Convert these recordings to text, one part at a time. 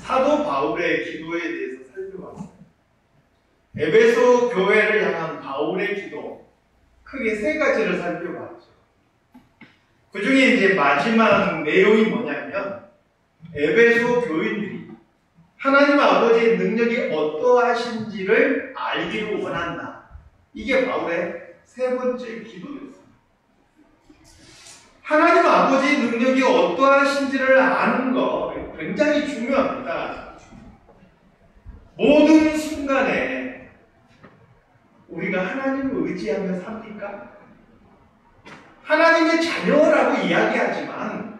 사도 바울의 기도에 대해서 살펴봤어요. 에베소 교회를 향한 바울의 기도, 크게 세 가지를 살펴봤죠. 그 중에 이제 마지막 내용이 뭐냐면, 에베소 교인들이 하나님 아버지의 능력이 어떠하신지를 알기를 원한다. 이게 바울의 세 번째 기도였습니다. 하나님 아버지의 능력이 어떠하신지를 아는 거 굉장히 중요합니다. 모든 순간에 우리가 하나님을 의지하며 삽니까? 하나님의 자녀라고 이야기하지만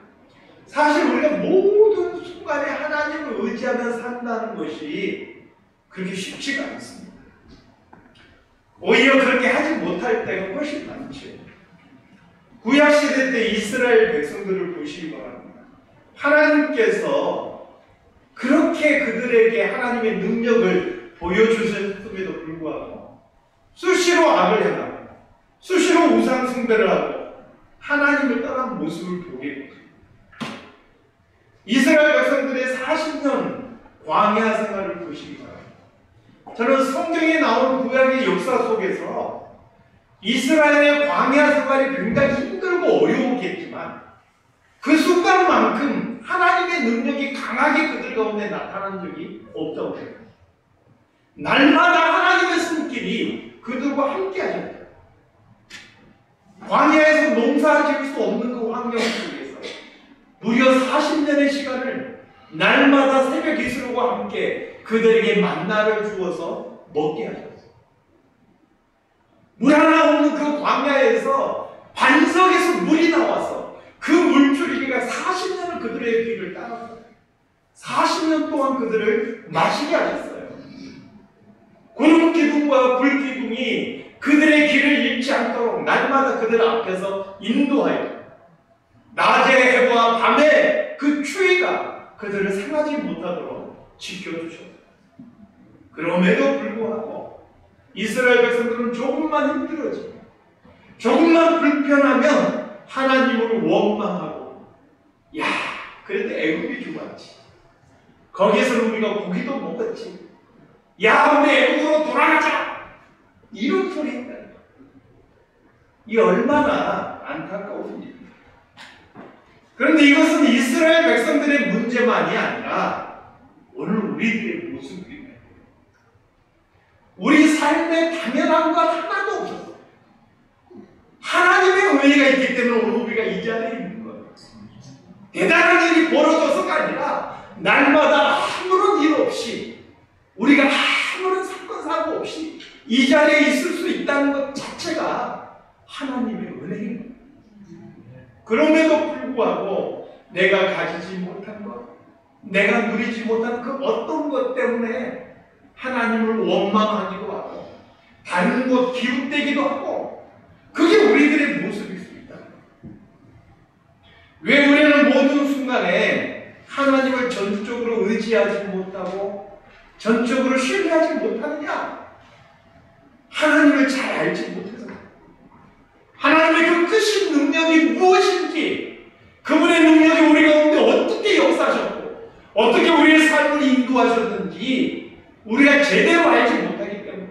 사실 우리가 모든 순간에 하나님을 의지하며 산다는 것이 그렇게 쉽지가 않습니다. 오히려 그렇게 하지 못할 때가 훨씬 많죠. 구약시대 때 이스라엘 백성들을 보시기 바랍니다. 하나님께서 그렇게 그들에게 하나님의 능력을 보여주셨음에도 불구하고 수시로 악을 행하고 수시로 우상 숭배를 하고 하나님을 떠난 모습을 보게 됩니다. 이스라엘 백성들의 40년 광야 생활을 보시기 바랍니다. 저는 성경에 나오는 구약의 역사 속에서 이스라엘의 광야 생활이 굉장히 힘들고 어려웠겠지만 그 순간만큼 하나님의 능력이 강하게 그들 가운데 나타난 적이 없다고 생각합니다. 날마다 하나님의 손길이 그들과 함께 하셨다. 광야에서 농사 지을 수 없는 그 환경 속에서 무려 40년의 시간을 날마다 새벽 이슬과 함께 그들에게 만나를 주어서 먹게 하셨어요. 물 하나 없는 그 광야에서 반석에서 물이 나와서 그 물줄기가 40년을 그들의 귀를 따랐어요. 40년 동안 그들을 마시게 하셨어요. 구름 기둥과 불 기둥이 그들의 길을 잃지 않도록 날마다 그들 앞에서 인도하여 낮의 해와 밤의 그 추위가 그들을 상하지 못하도록 지켜주셨어요. 그럼에도 불구하고 이스라엘 백성들은 조금만 힘들어지고 조금만 불편하면 하나님을 원망하고 야 그래도 애굽이 좋았지. 거기에서는 우리가 고기도 먹었지. 야 우리 애굽으로 돌아가자. 이런 소리 했다. 이 얼마나 안타까운 일입니다. 그런데 이것은 이스라엘 백성들의 문제만이 아니라 오늘 우리들의 모습입니다. 우리 삶에 당연한 것 하나도 없었어요. 하나님의 은혜가 있기 때문에 오늘 우리가 이 자리에 있는 거예요. 대단한 일이 벌어져서가 아니라 날마다 아무런 일 없이 우리가 아무런 사건 사고 없이 이 자리에 있을 수 있다는 것 자체가 하나님의 은혜인 거예요. 그럼에도 불구하고 내가 가지지 못한 것, 내가 누리지 못한 그 어떤 것 때문에 하나님을 원망하기도 하고 다른 곳 기웃대기도 하고 그게 우리들의 모습일 수 있다. 왜 우리는 모든 순간에 하나님을 전적으로 의지하지 못하고 전적으로 신뢰하지 못하느냐? 하나님을 잘 알지 못해서 하나님의 그 크신 능력이 무엇인지 그분의 능력이 우리 가운데 어떻게 역사하셨고 어떻게 우리의 삶을 인도하셨는지 우리가 제대로 알지 못하기 때문에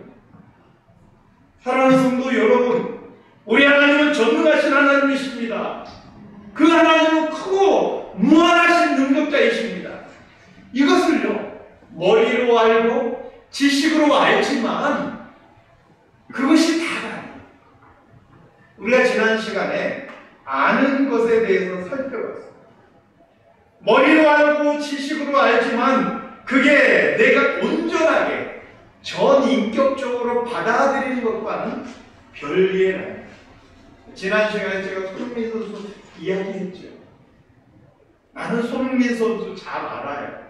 사랑하는 성도 여러분, 우리 하나님은 전능하신 하나님이십니다. 그 하나님은 크고 무한하신 능력자이십니다. 이것을요 머리로 알고 지식으로 알지만 그것이 다가 아니에요. 우리가 지난 시간에 아는 것에 대해서 살펴봤어요. 머리로 알고 지식으로 알지만 그게 내가 온전하게 전인격적으로 받아들이는 것과는 별개라요. 지난 시간에 제가 손흥민 선수 이야기했죠. 나는 손흥민 선수 잘 알아요.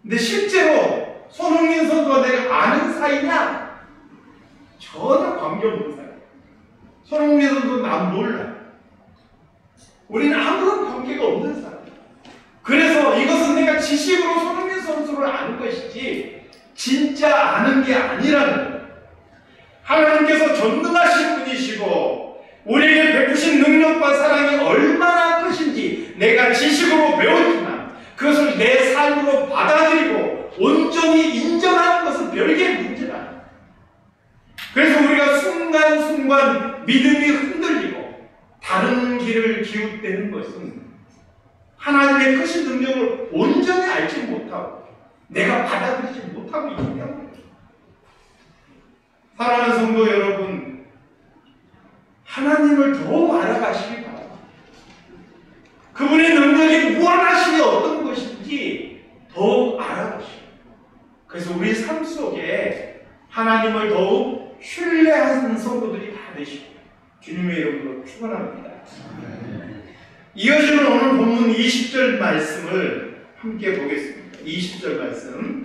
근데 실제로 손흥민 선수와 내가 아는 사이냐? 전혀 관계없는 사이. 손흥민 선수는 난 몰라요. 우리는 아무런 관계가 없는 사람. 그래서 이것은 내가 지식으로 손흥민 선수를 아는 것이지 진짜 아는 게 아니라는 거예요. 하나님께서 전능하신 분이시고 우리에게 베푸신 능력과 사랑이 얼마나 크신지 내가 지식으로 배웠지만 그것을 내 삶으로 받아들이고 온전히 인정하는 것은 별개의 문제다. 그래서 우리가 순간순간 믿음이 흔들리고 다른 길을 기웃대는 것은 하나님의 크신 능력을 온전히 알지 못하고 내가 받아들이지 못하고 있기 때문입니다. 사랑하는 성도 여러분, 하나님을 더욱 알아가시기 바랍니다. 그분의 능력이 무한하심이 어떤 것인지 더욱 알아보시고, 그래서 우리 삶 속에 하나님을 더욱 신뢰하는 성도들이 다 되시고 주님의 이름으로 축원합니다. 이어지는 오늘 본문 20절 말씀을 함께 보겠습니다. 20절 말씀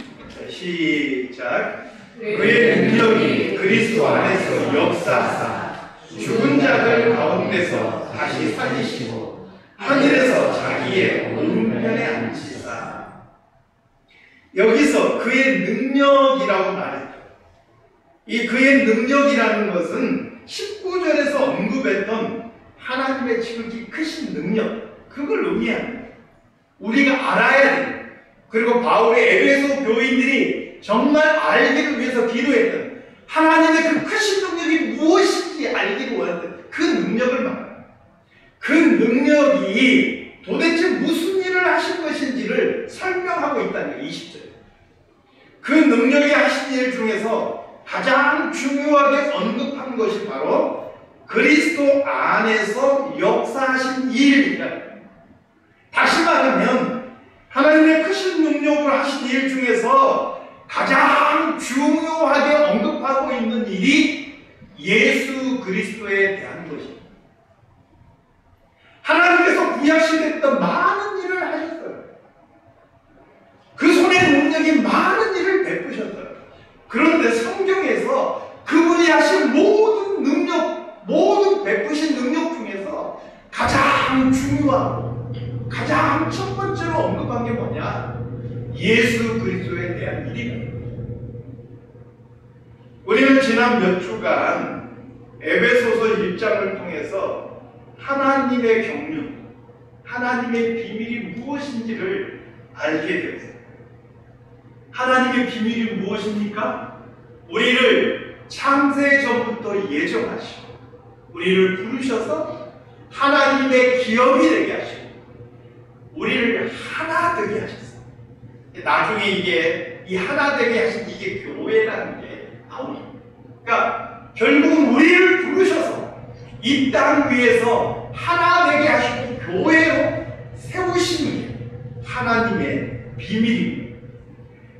시작. 그의 능력이 그리스도 안에서 역사하사 죽은 자들 가운데서 다시 살리시고 하늘에서 자기의 오른편에 앉히사. 여기서 그의 능력이라고 말했죠. 이 그의 능력이라는 것은 19절에서 언급했던 하나님의 지극히 크신 능력, 그걸 의미합니다. 우리가 알아야 돼요. 그리고 바울의 에베소 교인들이 정말 알기를 위해서 기도했던 하나님의 그 크신 능력이 무엇인지 알기를 원했던 그 능력을 말합니다. 그 능력이 도대체 무슨 일을 하신 것인지를 설명하고 있다는 거예요. 20절. 그 능력이 하신 일 중에서 가장 중요하게 언급한 것이 바로 그리스도 안에서 역사하신 일입니다. 다시 말하면 하나님의 크신 능력으로 하신 일 중에서 가장 중요하게 언급하고 있는 일이 예수 그리스도에 대한 것입니다. 하나님께서 구약시대했던 많은 일을 하셨어요. 그 손의 능력이 많은 일을 베푸셨어요. 그런데 성경에서 그분이 하신 모든 능력, 모든 베푸신 능력 중에서 가장 중요하고 가장 첫 번째로 언급한 게 뭐냐? 예수 그리스도에 대한 일입니다. 우리는 지난 몇 주간 에베소서 1장을 통해서 하나님의 경륜, 하나님의 비밀이 무엇인지를 알게 되었어요. 하나님의 비밀이 무엇입니까? 우리를 창세 전부터 예정하시고 우리를 부르셔서 하나님의 기업이 되게 하시고 우리를 하나 되게 하셨어요. 나중에 이게 이 하나 되게 하신 이게 교회라는 게 나옵니다. 그러니까 결국은 우리를 부르셔서 이 땅 위에서 하나 되게 하시고 교회로 세우시는 게 하나님의 비밀입니다.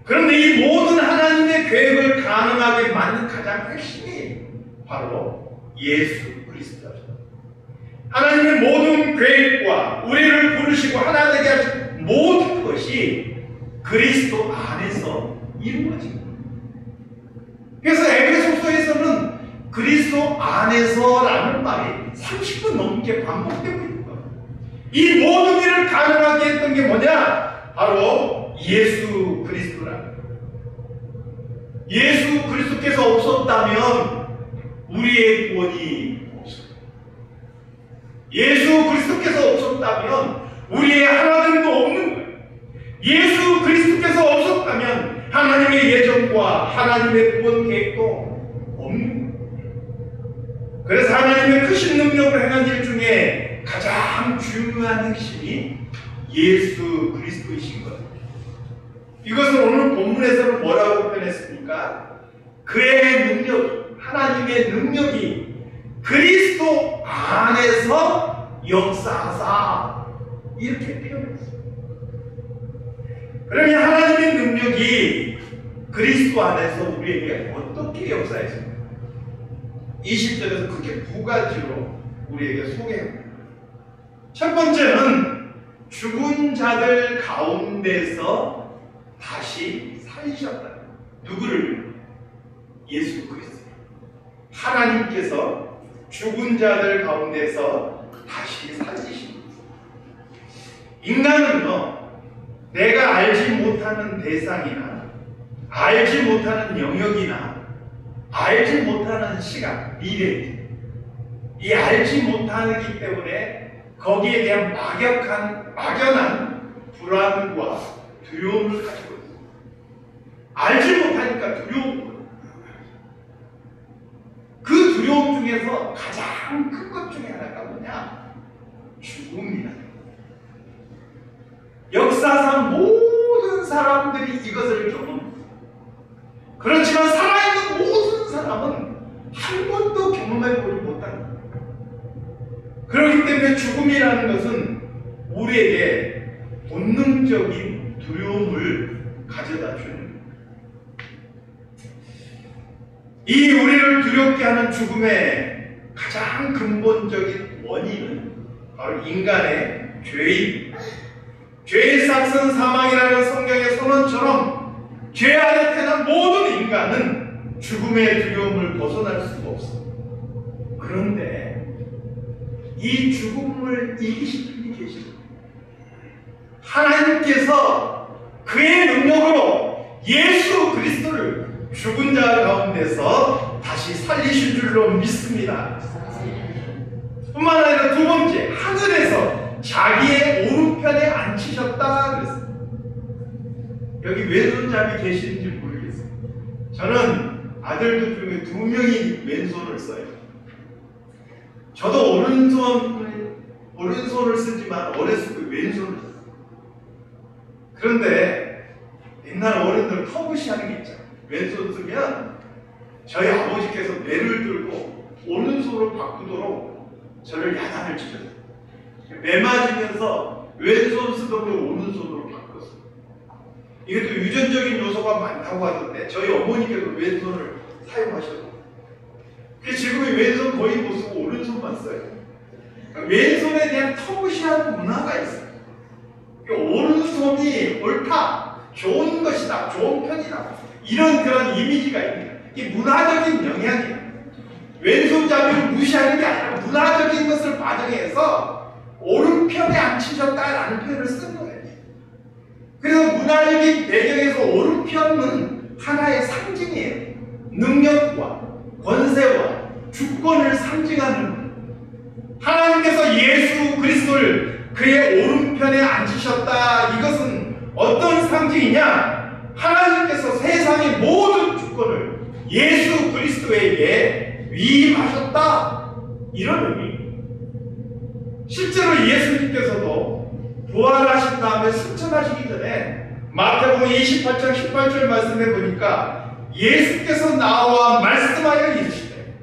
그런데 이 모든 하나님의 계획을 가능하게 만든 가장 핵심이 바로 예수 그리스도죠. 하나님의 모든 계획과 우리를 부르시고 하나 되게 하신 모든 것이 그리스도 안에서 이루어집니다. 그래서 에베소서에서는 그리스도 안에서라는 말이 30분 넘게 반복되고 있는 거예요. 이 모든 일을 가능하게 했던 게 뭐냐? 바로 예수 그리스도라는 거예요. 예수 그리스도께서 없었다면 우리의 구원이 없어요. 예수 그리스도께서 없었다면 우리의 하나됨도 없는 거예요. 예수 그리스도께서 없었다면 하나님의 예정과 하나님의 구원 계획도 없는 거예요. 그래서 하나님의 크신 능력을 행한 일 중에 가장 중요한 핵심이 예수 그리스도이신 거예요. 이것을 오늘 본문에서는 뭐라고 표현했습니까? 그의 능력, 하나님의 능력이 그리스도 안에서 역사하사 이렇게 표현했어요. 그러면 하나님의 능력이 그리스도 안에서 우리에게 어떻게 역사했습니까? 20절에서 크게 두 가지로 우리에게 소개합니다. 첫 번째는 죽은 자들 가운데서 다시 살리셨다. 누구를? 예수 그리스도. 하나님께서 죽은 자들 가운데서 다시 살리십니다. 인간은요, 내가 알지 못하는 대상이나 알지 못하는 영역이나 알지 못하는 시간, 미래, 이 알지 못하기 때문에 거기에 대한 막연한 불안과 두려움을 가지고 있어요. 알지 못하니까 두려운 거예요. 그 두려움 중에서 가장 큰 것 중에 하나가 뭐냐? 죽음이다. 역사상 모든 사람들이 이것을 경험합니다. 그렇지만 살아있는 모든 사람은 한 번도 경험해보지 못한 거예요. 그렇기 때문에 죽음이라는 것은 우리에게 본능적인 두려움을 가져다 주는 거예요. 이 우리를 두렵게 하는 죽음의 가장 근본적인 원인은 바로 인간의 죄입니다. 죄의 삭은 사망이라는 성경의 선언처럼 죄 안에 태어난 모든 인간은 죽음의 두려움을 벗어날 수가 없습니다. 그런데 이 죽음을 이기신 분이 계십니다. 하나님께서 그의 능력으로 예수 그리스도를 죽은 자 가운데서 다시 살리신 줄로 믿습니다. 뿐만 아니라 두 번째, 하늘에서 자기의 오른편에 앉히셨다 그랬어요. 여기 왼손잡이 계시는지 모르겠어요. 저는 아들들 중에 2명이 왼손을 써요. 저도 오른손을 쓰지만 어렸을 때 왼손을 썼어요. 그런데 옛날 어른들 터부시 하는 게 있잖아요. 왼손 쓰면 저희 아버지께서 매를 들고 오른손으로 바꾸도록 저를 야단을 치셨어요. 매 맞으면서 왼손 쓰던 걸 오른손으로 바꿨어요. 이것도 유전적인 요소가 많다고 하던데 저희 어머니께도 왼손을 사용하셨어요. 그래서 지금의 왼손 거의 못 쓰고 오른손만 써요. 그러니까 왼손에 대한 터부시한 문화가 있어요. 그러니까 오른손이 옳다, 좋은 것이다, 좋은 편이다, 이런 그런 이미지가 있는 거예요. 이 문화적인 영향이에요. 왼손잡이를 무시하는 게 아니라 문화적인 것을 반영해서 오른편에 앉히셨다라는 표현을 쓴 거예요. 그래서 문화적인 배경에서 오른편은 하나의 상징이에요. 능력과 권세와 주권을 상징하는 거예요. 하나님께서 예수 그리스도를 그의 오른편에 앉히셨다. 이것은 어떤 상징이냐? 하나님께서 세상의 모든 주권을 예수 그리스도에게 위임하셨다. 이런 의미. 실제로 예수님께서도 부활하신 다음에 승천하시기 전에 마태복음 28장 18절 말씀해 보니까 예수께서 나와 말씀하여 이르시되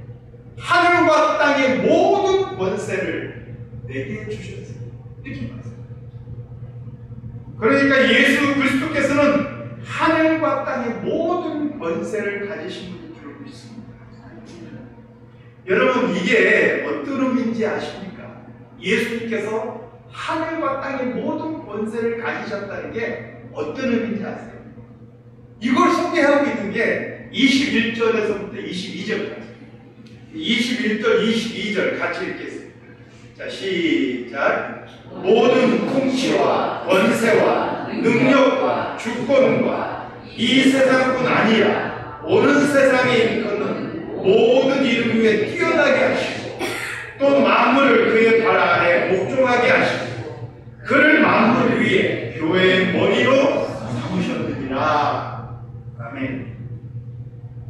하늘과 땅의 모든 권세를 내게 주셨습니다. 이렇게 말씀합니다. 그러니까 예수 그리스도께서는 하늘과 땅의 모든 권세를 가지신 분인 줄 믿습니다. 여러분, 이게 어떤 의미인지 아십니까? 예수님께서 하늘과 땅의 모든 권세를 가지셨다는 게 어떤 의미인지 아세요? 이걸 소개하고 있는 게 21절에서부터 22절까지. 21절, 22절 같이 읽겠습니다. 자, 시작. 모든 통치와 권세와 능력과 주권과 이 세상뿐 아니라 오는 세상에 일컫는 모든 이름 위에 뛰어나게 하시고 또 만물을 그의 발 아래 복종하게 하시고 그를 만물 위에 교회의 머리로 삼으셨느니라. 아멘.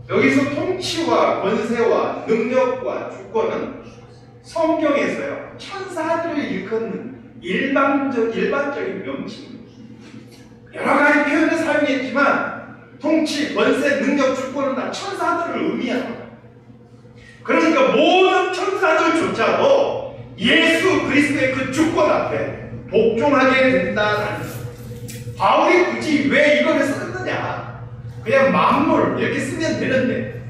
여기서 통치와 권세와 능력과 주권은 성경에서요 천사들을 일컫는 일반적인 명칭입니다. 여러 가지 표현을 사용했지만 통치, 권세, 능력, 주권은 다 천사들을 의미합니다. 그러니까 모든 천사들조차도 예수 그리스도의 그 주권 앞에 복종하게 된다는 거예요. 바울이 굳이 왜 이걸 썼느냐? 그냥 만물 이렇게 쓰면 되는데,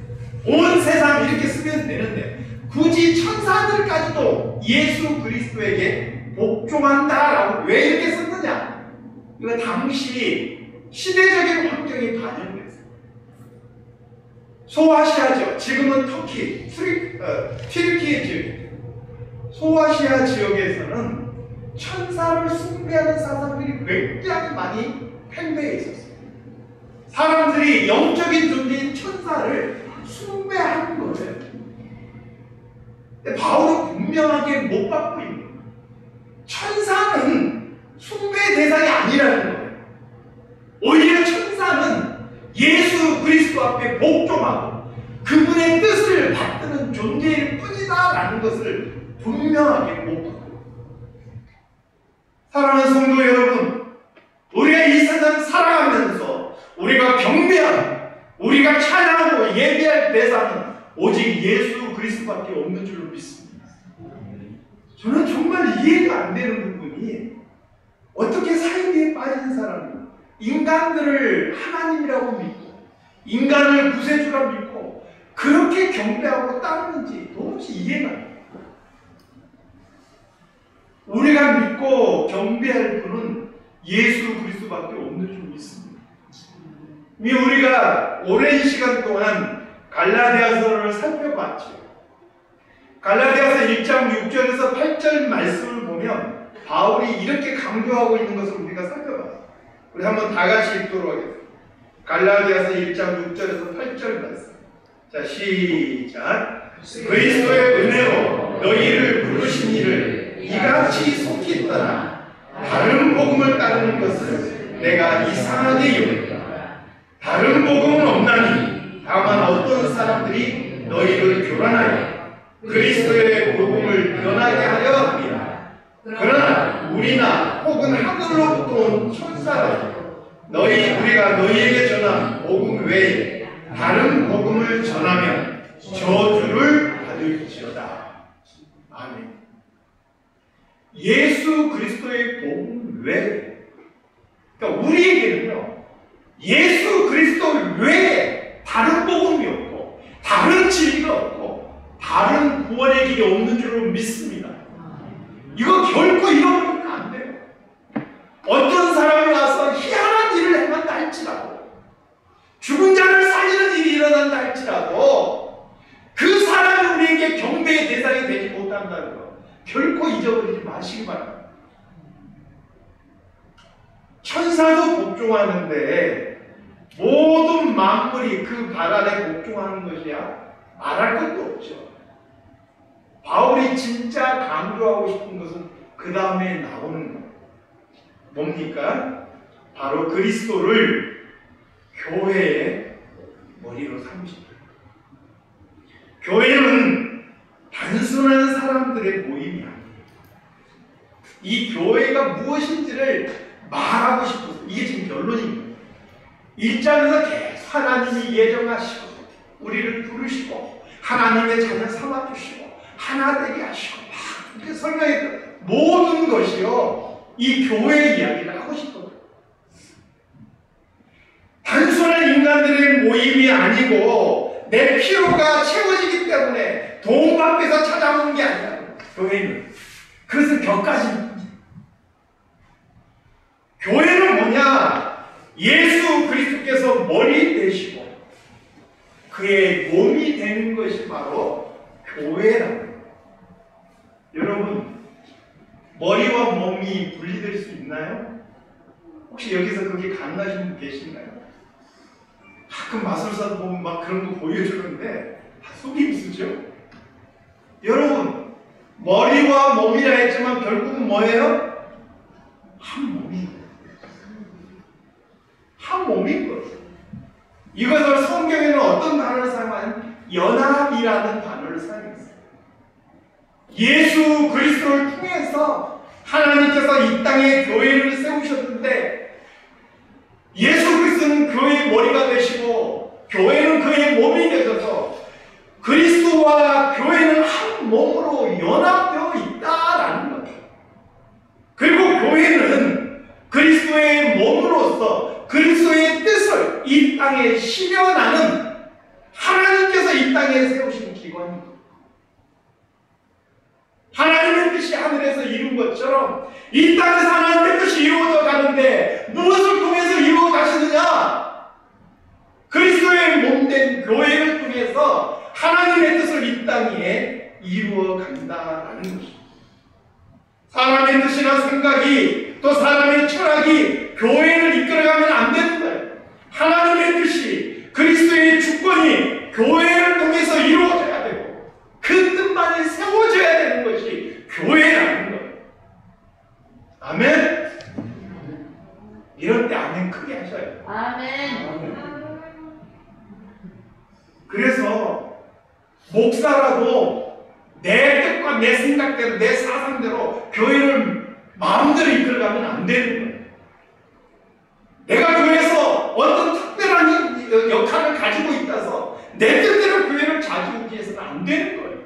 온 세상 이렇게 쓰면 되는데 굳이 천사들까지도 예수 그리스도에게 복종한다라고 왜 이렇게 썼느냐? 이거 당시 시대적인 환경이 반영됐어요. 소아시아죠. 지금은 터키, 튀르키예 지역. 소아시아 지역에서는 천사를 숭배하는 사상들이 굉장히 많이 팽배해 있었어요. 사람들이 영적인 존재인 천사를 숭배하는 거예요. 근데 바울은 분명하게 못 받고 있는 거예요. 천사는 숭배의 대상이 아니라는 것을 분명하게 못 받고. 사랑하는 성도 여러분, 우리가 이 세상 살아가면서 우리가 경배하고 우리가 찬양하고 예배할 대상은 오직 예수 그리스도밖에 없는 줄로 믿습니다. 저는 정말 이해가 안 되는 부분이, 어떻게 사이비에 빠진 사람이 인간들을 하나님이라고 믿고 인간을 구세주라 믿고 그렇게 경배하고 따르는지 도무지 이해가 안 돼요. 우리가 믿고 경배할 분은 예수 그리스도밖에 없는 줄 믿습니다. 우리가 오랜 시간 동안 갈라디아서를 살펴봤죠. 갈라디아서 1장 6절에서 8절 말씀을 보면 바울이 이렇게 강조하고 있는 것을 우리가 살펴봤어요. 우리 한번 다 같이 읽도록 하겠습니다. 갈라디아서 1장 6절에서 8절 말씀. 자, 시작. 그리스도의 은혜로 너희를 부르신 이를 이같이 속히 떠나 다른 복음을 따르는 것을 내가 이상하게 여긴다. 다른 복음은 없나니 다만 어떤 사람들이 너희를 교란하여 그리스도의 복음을 변하게 하려 합니다. 그러나 우리나 혹은 하늘로부터 온 천사라도 우리가 너희에게 전한 복음 외에 다른 복음을 전하면 저주를 받을지어다. 아멘. 예수 그리스도의 복음 외에, 그러니까 우리에게는요, 예수 그리스도 외에 다른 복음이 없고 다른 진리가 없고 다른 구원의 길이 없는 줄로 믿습니다. 이거 결코 잃어버리면 안 돼요. 어떤 사람이 와서 희한한 일을 행한다 할지라도, 죽은 자를 살리는 일이 일어난다 할지라도 그 사람이 우리에게 경배의 대상이 되지 못한다는 거 결코 잊어버리지 마시기 바랍니다. 천사도 복종하는데 모든 만물이 그 발 아래 복종하는 것이야 말할 것도 없죠. 바울이 진짜 강조하고 싶은 것은 그 다음에 나오는 거예요. 뭡니까? 바로 그리스도를 교회의 머리로 삼으십니다. 교회는 단순한 사람들의 모임이 아니에요. 이 교회가 무엇인지를 말하고 싶어서, 이게 지금 결론입니다. 1장에서 계속 하나님이 예정하시고 우리를 부르시고 하나님의 자녀 삼아주시고 하나 되게 하시고 막 이렇게 설명했던 모든 것이요, 이 교회의 이야기를 하고 싶어요. 단순한 인간들의 모임이 아니고 내 필요가 채워지기 때문에 도움받기 위해서 찾아오는 게 아니라 교회는 그것은 격가집니다. 교회는 뭐냐? 예수 그리스도께서 머리 되시고 그의 몸이 되는 것이 바로 교회라는 거예요. 여러분, 머리와 몸이 분리될 수 있나요? 혹시 여기서 그게 가능하신 분 계신가요? 가끔 마술사도 보면 막 그런 거 보여주는데 다 속임수죠? 여러분, 머리와 몸이라 했지만 결국은 뭐예요? 한 몸인 거예요. 한 몸인 거예요. 이것을 성경에는 어떤 단어를 사용하냐면 연합이라는 단어를 사용했어요. 예수 그리스도를 통해서 하나님께서 이 땅에 교회를 세우셨는데, 예수 그리스도는 교회의 머리가 되시고 교회는 그의 몸이 되셔서 그리스도와 교회는 한 몸으로 연합되어 있다라는 거예요. 그리고 교회는 그리스도의 몸으로서 그리스도의 뜻을 이 땅에 실현하는 하나님께서 이 땅에 세우신 기관입니다. 하나님의 뜻이 하늘에서 이룬 것처럼 이 땅에서 하나님의 뜻이 이루어져 가는데 무엇을 통해서 이루어 가시느냐? 그리스도의 몸된 교회를 통해서 하나님의 뜻을 이 땅에 이루어 간다라는 것입니다. 사람의 뜻이나 생각이 또 사람의 철학이 교회를 이끌어가면 안 되는 거예요. 하나님의 뜻이, 그리스도의 주권이 교회를 통해서 이루어져야 되고 그 뜻만이 세워져야 되는 것이 교회라는 거예요. 아멘? 이럴 때 아멘 크게 하셔요. 아멘. 그래서 목사라도 내 생각과 내 생각대로, 내 사상대로 교회를 마음대로 이끌어가면 안 되는 거예요. 내가 교회에서 어떤 특별한 역할을 가지고 있다서 내 뜻대로 교회를 자주하기 위해서는 안 되는 거예요.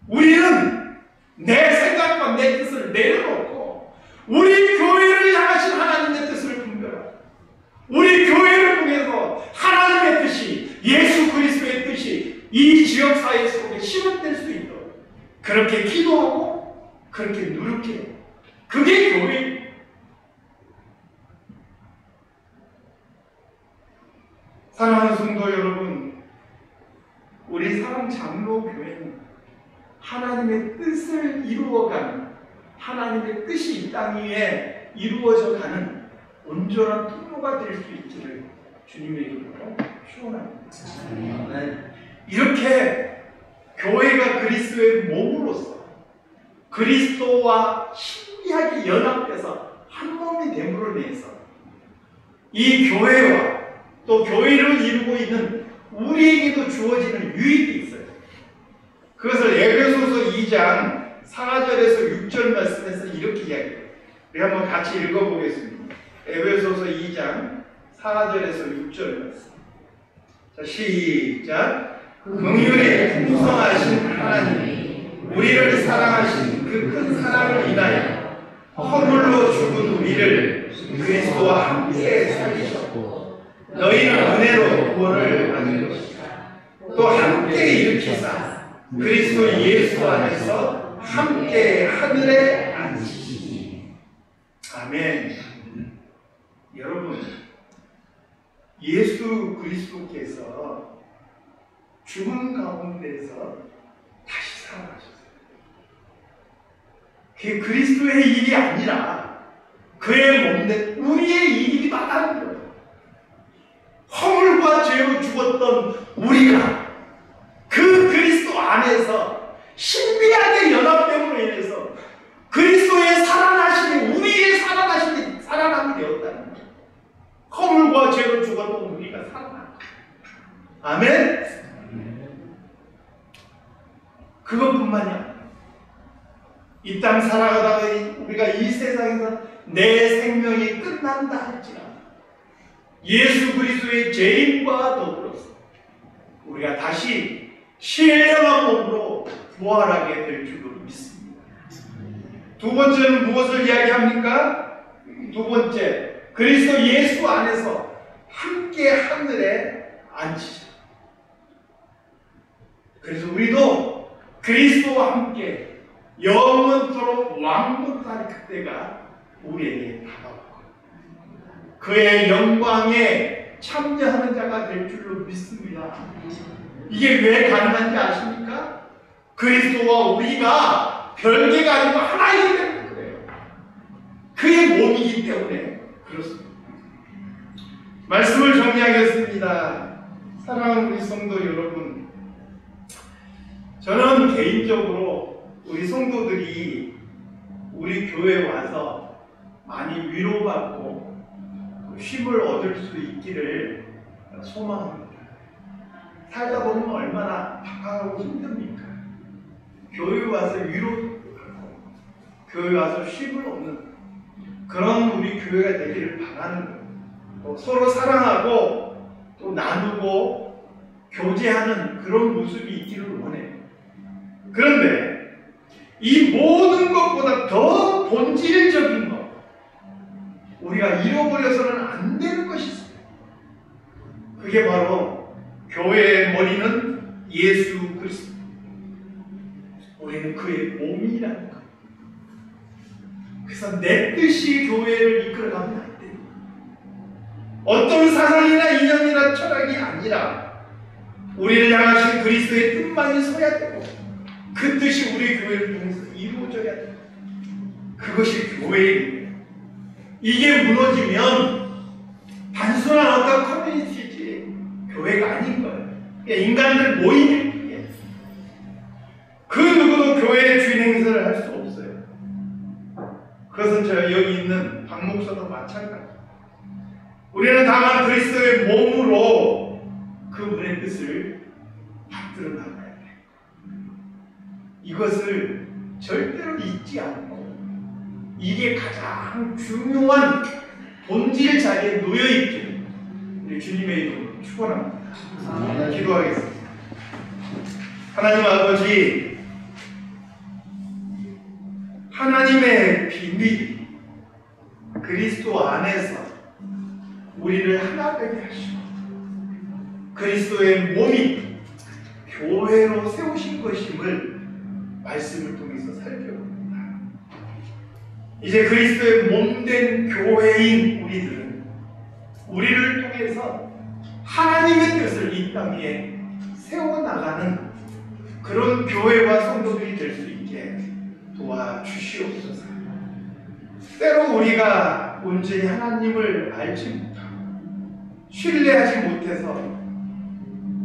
우리는 내 생각과 내 뜻을 내려놓고 우리 교회를 향하신 하나님의 뜻을 분별하고 우리 교회를 통해서 하나님의 뜻이, 예수 그리스도의 뜻이 이 지역사회 속에 실현될 수 있도록 그렇게 기도하고 그렇게 누룩해요. 그게 교회예요. 사랑하는 성도 여러분, 우리 사랑장로교회는 하나님의 뜻을 이루어가는, 하나님의 뜻이 이 땅 위에 이루어져가는 온전한 통로가 될 수 있기를 주님의 이름으로 축원합니다. 이렇게 교회가 그리스도의 몸으로서 그리스도와 신비하게 연합돼서 한 몸이 됨으로 인해서 이 교회와 또 교회를 이루고 있는 우리에게도 주어지는 유익이 있어요. 그것을 에베소서 2장 4절에서 6절 말씀에서 이렇게 이야기해요. 우리 한번 같이 읽어보겠습니다. 에베소서 2장 4절에서 6절 말씀. 자, 시작. 긍휼에 풍성하신 하나님이 우리를 사랑하신 그 큰 사랑을 인하여 허물로 죽은 우리를 그리스도와 함께 살리셨고 너희는 은혜로 구원을 받는 것이다. 또 함께 일으키사 그리스도 예수 안에서 함께 하늘에 앉히시니. 아멘. 여러분, 예수 그리스도께서 죽은 가운데서 다시 살아나셨어요. 그게 그리스도의 일이 아니라 그의 몸된 우리의 일이기도 하다는 거예요. 허물과 죄로 죽었던 우리가 그 그리스도 안에서 신비하게 연합됨으로 인해서 그리스도의 살아나심이 우리의 살아남이 되었다는 거예요. 허물과 죄로 죽었던 우리가 살아나. 아멘. 그것뿐만이 아니라 이 땅 살아가다가 우리가 이 세상에서 내 생명이 끝난다 할지라도 예수 그리스도의 죄인과 더불어서 우리가 다시 신령한 몸으로 부활하게 될 줄로 믿습니다. 두 번째는 무엇을 이야기합니까? 두 번째, 그리스도 예수 안에서 함께 하늘에 앉히자. 그래서 우리도 그리스도와 함께 영원토록 왕복할 그때가 우리에게 다가오고 그의 영광에 참여하는 자가 될 줄로 믿습니다. 이게 왜 가능한지 아십니까? 그리스도와 우리가 별개가 아니고 하나이기 때문에 그래요. 그의 몸이기 때문에 그렇습니다. 말씀을 정리하겠습니다. 사랑하는 우리 성도 여러분, 저는 개인적으로 우리 성도들이 우리 교회에 와서 많이 위로받고 쉼을 얻을 수 있기를 소망합니다. 살다 보면 얼마나 박하고 힘듭니까? 교회 와서 위로받고 교회 와서 쉼을 얻는 그런 우리 교회가 되기를 바라는 거예요. 또 서로 사랑하고 또 나누고 교제하는 그런 모습이 있기를 원해요. 그런데 이 모든 것보다 더 본질적인 것, 우리가 잃어버려서는 안 되는 것이 있어요. 그게 바로 교회의 머리는 예수 그리스도. 우리는 그의 몸이라는 것. 그래서 내 뜻이 교회를 이끌어가면 안 돼요. 어떤 사상이나 이념이나 철학이 아니라 우리를 향하신 그리스도의 뜻만이 서야 되고 그 뜻이 우리 교회를 통해서 이루어져야 돼요. 그것이 교회입니다. 이게 무너지면 단순한 어떤 커뮤니티지 교회가 아닌 거예요. 인간들 모임일 뿐이에요. 그 누구도 교회의 주인 행세를 할 수 없어요. 그것은 저 여기 있는 박 목사도 마찬가지입니다. 우리는 다만 그리스도의 몸으로 그분의 뜻을 받들어 나가야 돼요. 이것을 절대로 잊지 않고 이게 가장 중요한 본질 자리에 놓여있기를 우리 주님의 이름으로 축원합니다. 기도하겠습니다. 하나님 아버지, 하나님의 비밀이 그리스도 안에서 우리를 하나 되게 하시고 그리스도의 몸이 교회로 세우신 것임을 말씀을 통해서 살펴봅니다. 이제 그리스도의 몸된 교회인 우리들은 우리를 통해서 하나님의 뜻을 이 땅에 세워나가는 그런 교회와 성도들이 될 수 있게 도와주시옵소서. 때로 우리가 온전히 하나님을 알지 못하고 신뢰하지 못해서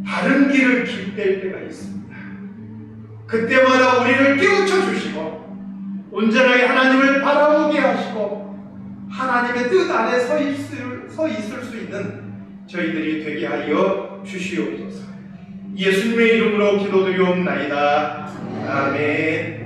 다른 길을 기댈 때가 있습니다. 그때마다 우리를 깨우쳐 주시고 온전하게 하나님을 바라보게 하시고 하나님의 뜻 안에 서 있을 수 있는 저희들이 되게 하여 주시옵소서. 예수님의 이름으로 기도드리옵나이다. 아멘.